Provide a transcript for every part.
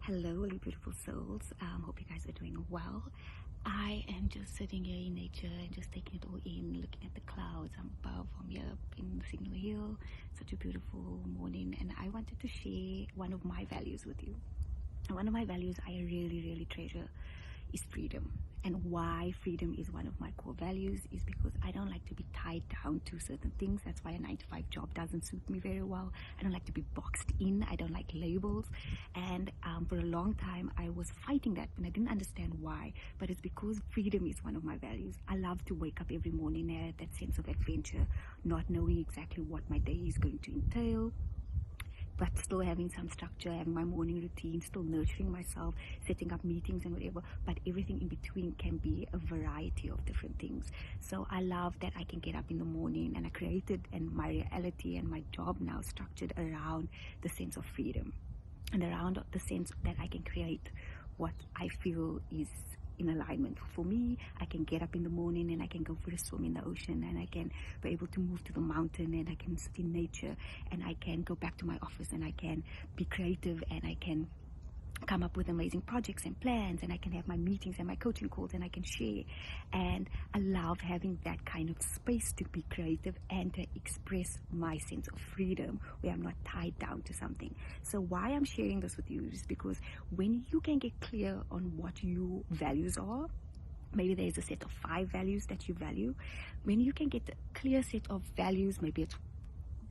Hello, you beautiful souls. Hope you guys are doing well. I am just sitting here in nature and just taking it all in, looking at the clouds. I'm above, I'm here up in the Signal Hill. Such a beautiful morning, and I wanted to share one of my values with you. And one of my values I really, really treasure is freedom. And why freedom is one of my core values is because I don't like to be tied down to certain things. That's why a 9-to-5 job doesn't suit me very well. I don't like to be boxed in. I don't like labels. And for a long time, I was fighting that, and I didn't understand why. But it's because freedom is one of my values. I love to wake up every morning and have that sense of adventure, not knowing exactly what my day is going to entail, but still having some structure, having my morning routine, still nurturing myself, setting up meetings and whatever, but everything in between can be a variety of different things. So I love that I can get up in the morning, and I created and my reality and my job now structured around the sense of freedom and around the sense that I can create what I feel is in alignment. For me, I can get up in the morning and I can go for a swim in the ocean, and I can be able to move to the mountain, and I can sit in nature, and I can go back to my office, and I can be creative, and I can come up with amazing projects and plans, and I can have my meetings and my coaching calls, and I can share. And I love having that kind of space to be creative and to express my sense of freedom where I'm not tied down to something. So why I'm sharing this with you is because when you can get clear on what your values are, maybe there's a set of 5 values that you value. When you can get a clear set of values, maybe it's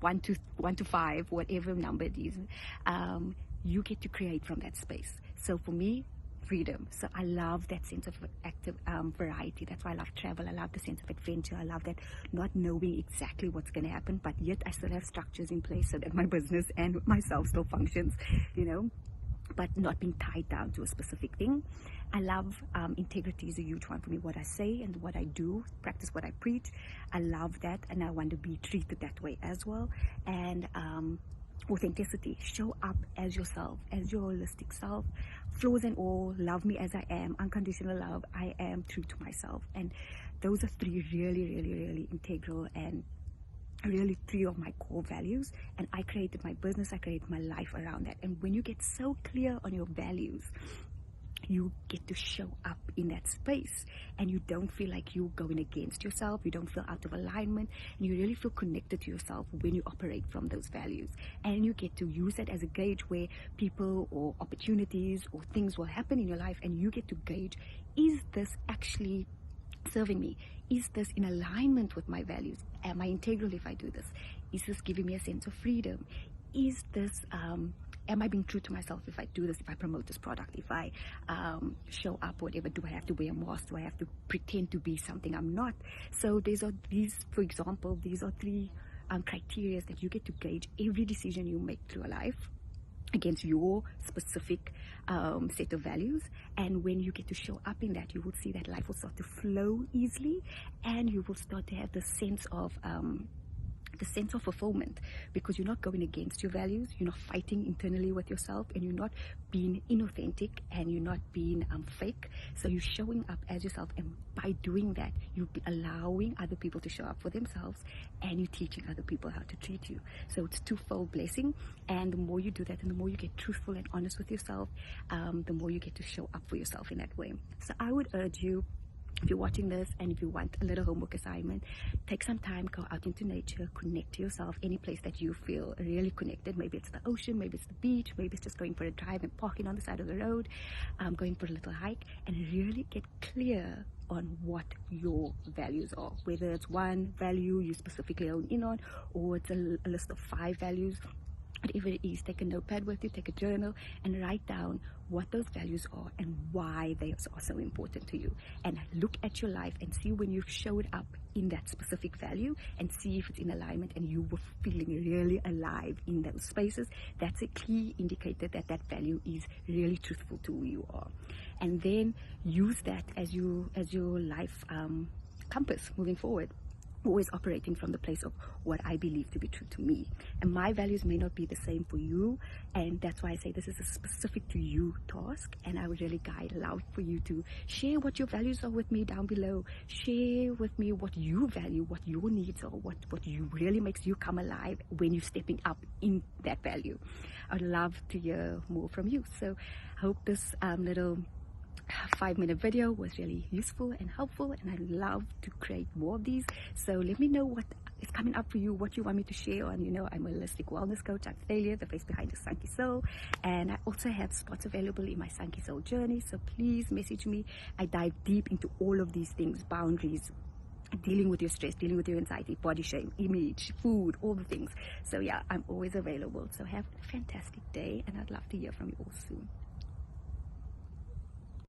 one to 5, whatever number it is, you get to create from that space. So for me, freedom. So I love that sense of active variety. That's why I love travel. I love the sense of adventure. I love that not knowing exactly what's going to happen, but yet I still have structures in place so that my business and myself still functions, but not being tied down to a specific thing. I love integrity is a huge one for me. What I say and what I do, practice what I preach. I love that, and I want to be treated that way as well. And authenticity, show up as yourself, as your holistic self, flaws and all, love me as I am, unconditional love, I am true to myself. And those are 3 really, really, really integral and really 3 of my core values. And I created my business, I created my life around that. And when you get so clear on your values, you get to show up in that space, and you don't feel like you're going against yourself, you don't feel out of alignment, and you really feel connected to yourself when you operate from those values. And you get to use that as a gauge where people or opportunities or things will happen in your life, and you get to gauge, is this actually serving me? Is this in alignment with my values? Am I integral if I do this? Is this giving me a sense of freedom? Is this am I being true to myself if I do this, if I promote this product, if I show up, whatever? Do I have to wear a mask? Do I have to pretend to be something I'm not? So for example, these are 3 criteria that you get to gauge every decision you make through a life against your specific set of values. And when you get to show up in that, you will see that life will start to flow easily, and you will start to have the sense of fulfillment, because you're not going against your values, you're not fighting internally with yourself, and you're not being inauthentic, and you're not being fake. So you're showing up as yourself, and by doing that, you'll be allowing other people to show up for themselves, and you're teaching other people how to treat you. So it's twofold blessing. And the more you do that, and the more you get truthful and honest with yourself, the more you get to show up for yourself in that way. So I would urge you, if you're watching this and if you want a little homework assignment, take some time, go out into nature, connect to yourself, any place that you feel really connected. Maybe it's the ocean, maybe it's the beach, maybe it's just going for a drive and parking on the side of the road, going for a little hike, and really get clear on what your values are. Whether it's one value you specifically own in on, or it's a list of 5 values. Whatever it is, take a notepad with you, take a journal, and write down what those values are and why they are so important to you. And look at your life and see when you've showed up in that specific value, and see if it's in alignment and you were feeling really alive in those spaces. That's a key indicator that that value is really truthful to who you are. And then use that as your life compass moving forward. always operating from the place of what I believe to be true to me, and my values may not be the same for you, and that's why I say this is a specific to you task, and I would really love for you to share what your values are with me down below. Share with me what you value, what your needs are, what you really makes you come alive when you're stepping up in that value. I'd love to hear more from you. So hope this little 5-minute video was really useful and helpful, and I'd love to create more of these. So let me know what is coming up for you, what you want me to share on. You know, I'm a holistic wellness coach. I'm Thalea, the face behind the Sunky Soul, and I also have spots available in my Sunky Soul journey. So please message me. I dive deep into all of these things: boundaries, dealing with your stress, dealing with your anxiety, body shame, image, food, all the things. So yeah, I'm always available. So have a fantastic day, and I'd love to hear from you all soon.